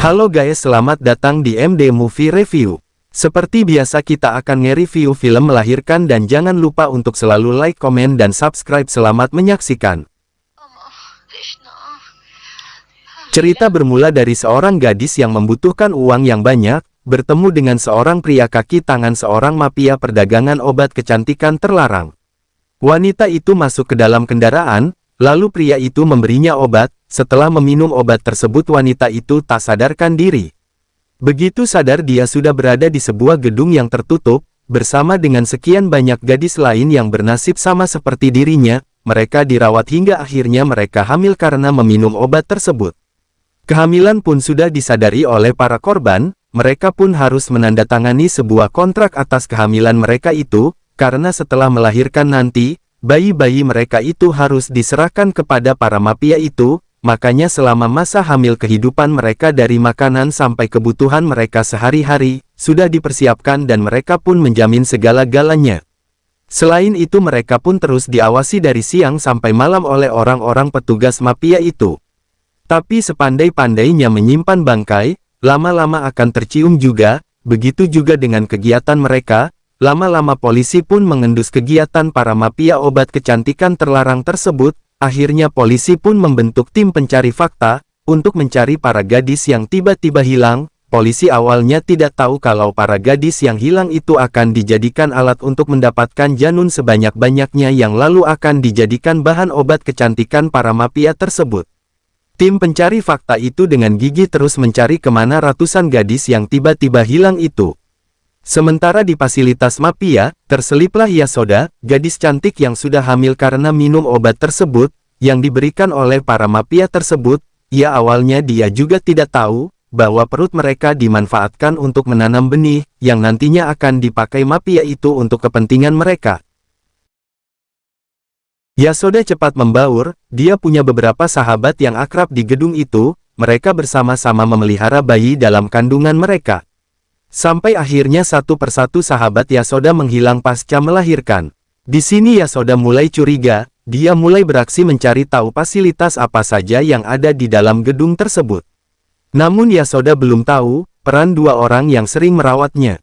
Halo guys, selamat datang di MD Movie Review. Seperti biasa kita akan nge-review film Melahirkan dan jangan lupa untuk selalu like, komen, dan subscribe. Selamat menyaksikan. Cerita bermula dari seorang gadis yang membutuhkan uang yang banyak, bertemu dengan seorang pria kaki tangan seorang mafia perdagangan obat kecantikan terlarang. Wanita itu masuk ke dalam kendaraan, lalu pria itu memberinya obat. Setelah meminum obat tersebut wanita itu tak sadarkan diri. Begitu sadar dia sudah berada di sebuah gedung yang tertutup, bersama dengan sekian banyak gadis lain yang bernasib sama seperti dirinya. Mereka dirawat hingga akhirnya mereka hamil karena meminum obat tersebut. Kehamilan pun sudah disadari oleh para korban, mereka pun harus menandatangani sebuah kontrak atas kehamilan mereka itu, karena setelah melahirkan nanti, bayi-bayi mereka itu harus diserahkan kepada para mafia itu. Makanya selama masa hamil kehidupan mereka dari makanan sampai kebutuhan mereka sehari-hari, sudah dipersiapkan dan mereka pun menjamin segala-galanya. Selain itu mereka pun terus diawasi dari siang sampai malam oleh orang-orang petugas mafia itu. Tapi sepandai-pandainya menyimpan bangkai, lama-lama akan tercium juga, begitu juga dengan kegiatan mereka, lama-lama polisi pun mengendus kegiatan para mafia obat kecantikan terlarang tersebut. Akhirnya polisi pun membentuk tim pencari fakta, untuk mencari para gadis yang tiba-tiba hilang. Polisi awalnya tidak tahu kalau para gadis yang hilang itu akan dijadikan alat untuk mendapatkan janun sebanyak-banyaknya yang lalu akan dijadikan bahan obat kecantikan para mafia tersebut. Tim pencari fakta itu dengan gigih terus mencari kemana ratusan gadis yang tiba-tiba hilang itu. Sementara di fasilitas mafia, terseliplah Yasoda, gadis cantik yang sudah hamil karena minum obat tersebut, yang diberikan oleh para mafia tersebut. Ya awalnya dia juga tidak tahu, bahwa perut mereka dimanfaatkan untuk menanam benih, yang nantinya akan dipakai mafia itu untuk kepentingan mereka. Yasoda cepat membaur, dia punya beberapa sahabat yang akrab di gedung itu, mereka bersama-sama memelihara bayi dalam kandungan mereka. Sampai akhirnya satu persatu sahabat Yasoda menghilang pasca melahirkan. Di sini Yasoda mulai curiga, dia mulai beraksi mencari tahu fasilitas apa saja yang ada di dalam gedung tersebut. Namun Yasoda belum tahu, peran dua orang yang sering merawatnya.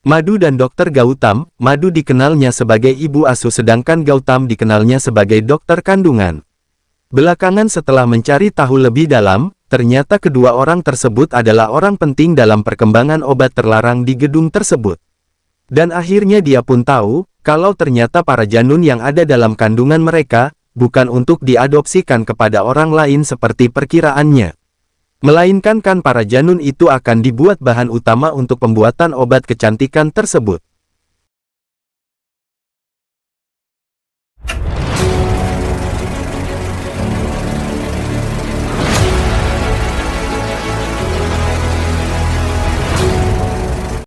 Madu dan Dr. Gautam. Madu dikenalnya sebagai ibu asuh sedangkan Gautam dikenalnya sebagai dokter kandungan. Belakangan setelah mencari tahu lebih dalam, ternyata kedua orang tersebut adalah orang penting dalam perkembangan obat terlarang di gedung tersebut. Dan akhirnya dia pun tahu, kalau ternyata para janun yang ada dalam kandungan mereka, bukan untuk diadopsikan kepada orang lain seperti perkiraannya. Melainkan kan para janun itu akan dibuat bahan utama untuk pembuatan obat kecantikan tersebut.